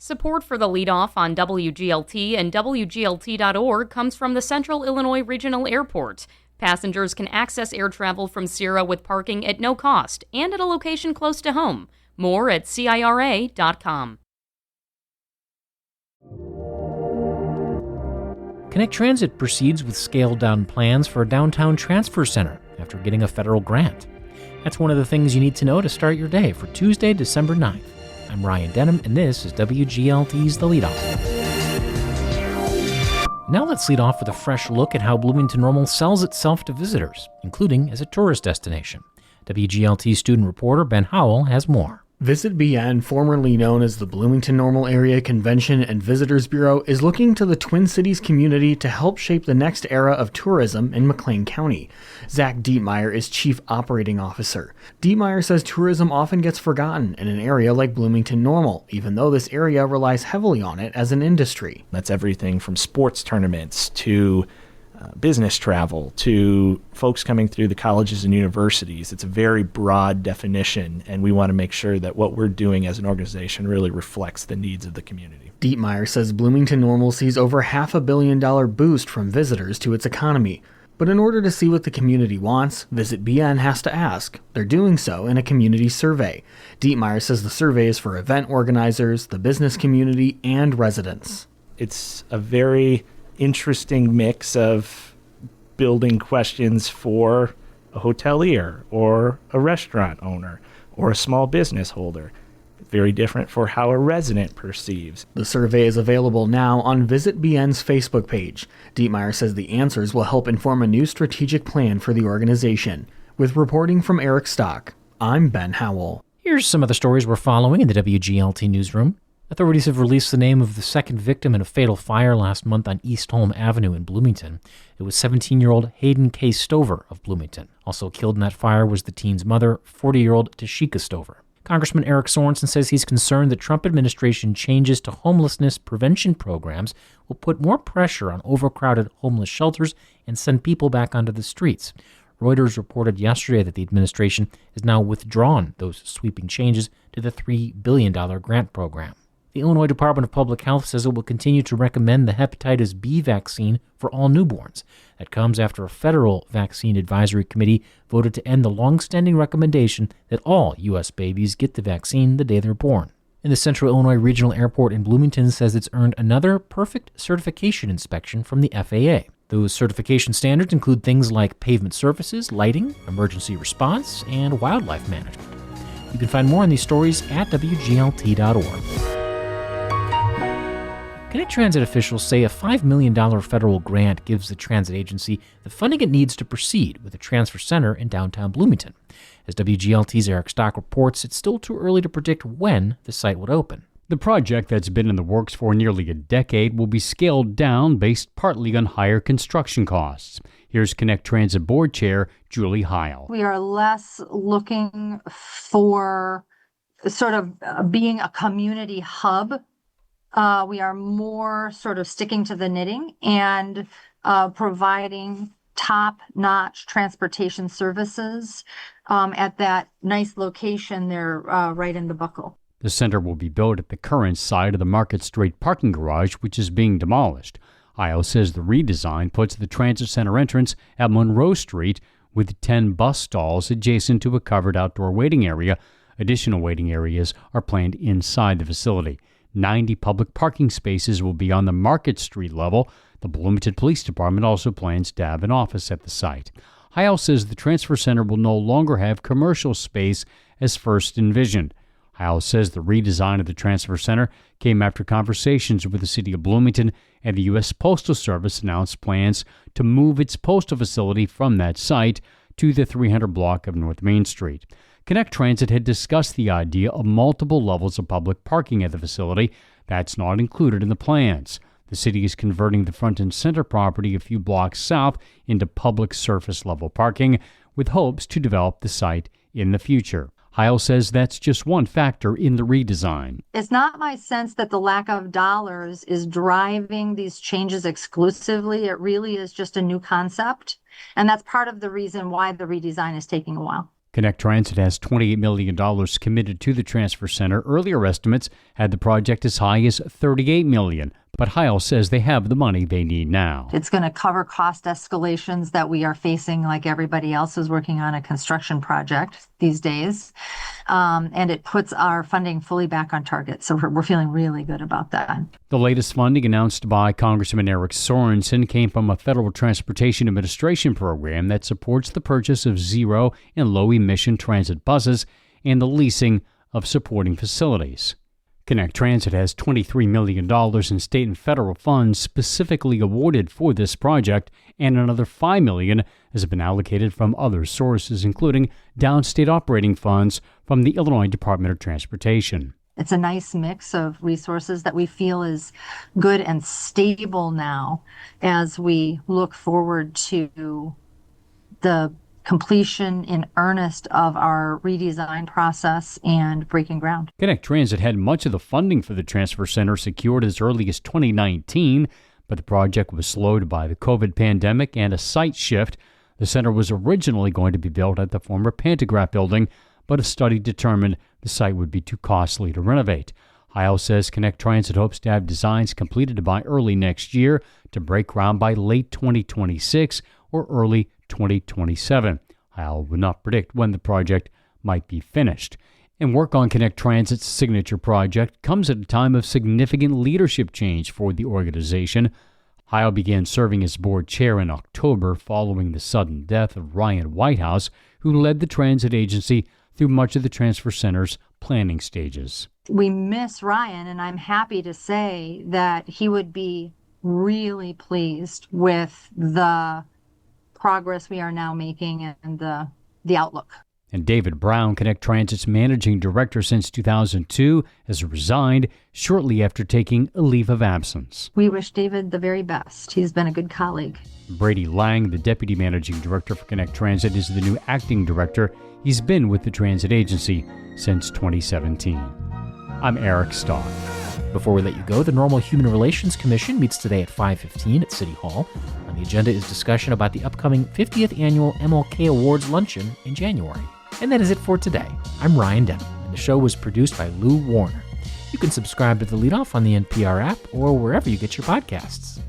Support for the Leadoff on WGLT and WGLT.org comes from the Central Illinois Regional Airport. Passengers can access air travel from Sierra with parking at no cost and at a location close to home. More at CIRA.com. Connect Transit proceeds with scaled-down plans for a downtown transfer center after getting a federal grant. That's one of the things you need to know to start your day for Tuesday, December 9th. I'm Ryan Denham, and this is WGLT's The Leadoff. Now let's lead off with a fresh look at how Bloomington-Normal sells itself to visitors, including as a tourist destination. WGLT student reporter Ben Howell has more. VisitBN, formerly known as the Bloomington-Normal Area Convention and Visitors Bureau, is looking to the Twin Cities community to help shape the next era of tourism in McLean County. Zach Dietmeyer is Chief Operating Officer. Dietmeyer says tourism often gets forgotten in an area like Bloomington-Normal, even though this area relies heavily on it as an industry. That's everything from sports tournaments to business travel to folks coming through the colleges and universities. It's a very broad definition, and we want to make sure that what we're doing as an organization really reflects the needs of the community. Dietmeyer says Bloomington-Normal sees over $500 million boost from visitors to its economy. But in order to see what the community wants, VisitBN has to ask. They're doing so in a community survey. Dietmeyer says the survey is for event organizers, the business community, and residents. It's a very interesting mix of building questions for a hotelier or a restaurant owner or a small business holder. Very different for how a resident perceives. The survey is available now on VisitBN's Facebook page. Dietmeyer says the answers will help inform a new strategic plan for the organization. With reporting from Eric Stock, I'm Ben Howell. Here's some of the stories we're following in the WGLT newsroom. Authorities have released the name of the second victim in a fatal fire last month on East Holm Avenue in Bloomington. It was 17-year-old Hayden K. Stover of Bloomington. Also killed in that fire was the teen's mother, 40-year-old Tashika Stover. Congressman Eric Sorensen says he's concerned that Trump administration changes to homelessness prevention programs will put more pressure on overcrowded homeless shelters and send people back onto the streets. Reuters reported yesterday that the administration has now withdrawn those sweeping changes to the $3 billion grant program. The Illinois Department of Public Health says it will continue to recommend the hepatitis B vaccine for all newborns. That comes after a federal vaccine advisory committee voted to end the long-standing recommendation that all U.S. babies get the vaccine the day they're born. And the Central Illinois Regional Airport in Bloomington says it's earned another perfect certification inspection from the FAA. Those certification standards include things like pavement surfaces, lighting, emergency response, and wildlife management. You can find more on these stories at WGLT.org. Connect Transit officials say a $5 million federal grant gives the transit agency the funding it needs to proceed with a transfer center in downtown Bloomington. As WGLT's Eric Stock reports, it's still too early to predict when the site would open. The project that's been in the works for nearly a decade will be scaled down based partly on higher construction costs. Here's Connect Transit Board Chair Julie Heil. We are less looking for sort of being a community hub. We are more sort of sticking to the knitting and providing top-notch transportation services at that nice location there right in the Buckle. The center will be built at the current site of the Market Street parking garage, which is being demolished. IO says the redesign puts the transit center entrance at Monroe Street with 10 bus stalls adjacent to a covered outdoor waiting area. Additional waiting areas are planned inside the facility. 90 public parking spaces will be on the Market Street level. The Bloomington Police Department also plans to have an office at the site. Heil says the transfer center will no longer have commercial space as first envisioned. Heil says the redesign of the transfer center came after conversations with the city of Bloomington, and the U.S. Postal Service announced plans to move its postal facility from that site to the 300 block of North Main Street. Connect Transit had discussed the idea of multiple levels of public parking at the facility. That's not included in the plans. The city is converting the front and center property a few blocks south into public surface level parking with hopes to develop the site in the future. Heil says that's just one factor in the redesign. It's not my sense that the lack of dollars is driving these changes exclusively. It really is just a new concept. And that's part of the reason why the redesign is taking a while. Connect Transit has $28 million committed to the transfer center. Earlier estimates had the project as high as $38 million, but Heil says they have the money they need now. It's going to cover cost escalations that we are facing like everybody else is working on a construction project these days. And it puts our funding fully back on target. So we're feeling really good about that. The latest funding announced by Congressman Eric Sorensen came from a Federal Transportation Administration program that supports the purchase of zero and low-emission transit buses and the leasing of supporting facilities. Connect Transit has $23 million in state and federal funds specifically awarded for this project, and another $5 million has been allocated from other sources, including downstate operating funds from the Illinois Department of Transportation. It's a nice mix of resources that we feel is good and stable now as we look forward to the completion in earnest of our redesign process and breaking ground. Connect Transit had much of the funding for the transfer center secured as early as 2019, but the project was slowed by the COVID pandemic and a site shift. The center was originally going to be built at the former Pantograph building, but a study determined the site would be too costly to renovate. Heil says Connect Transit hopes to have designs completed by early next year to break ground by late 2026 or early 2027. Heil would not predict when the project might be finished. And work on Connect Transit's signature project comes at a time of significant leadership change for the organization. Heil began serving as board chair in October following the sudden death of Ryan Whitehouse, who led the transit agency through much of the transfer center's planning stages. We miss Ryan, and I'm happy to say that he would be really pleased with the progress we are now making and the outlook. And David Brown, Connect Transit's managing director since 2002, has resigned shortly after taking a leave of absence. We wish David the very best. He's been a good colleague. Brady Lang, the deputy managing director for Connect Transit, is the new acting director. He's been with the transit agency since 2017. I'm Eric Stock. Before we let you go, the Normal Human Relations Commission meets today at 5:15 at City Hall. On the agenda is discussion about the upcoming 50th Annual MLK Awards Luncheon in January. And that is it for today. I'm Ryan Denham, and the show was produced by Lou Warner. You can subscribe to The Leadoff on the NPR app or wherever you get your podcasts.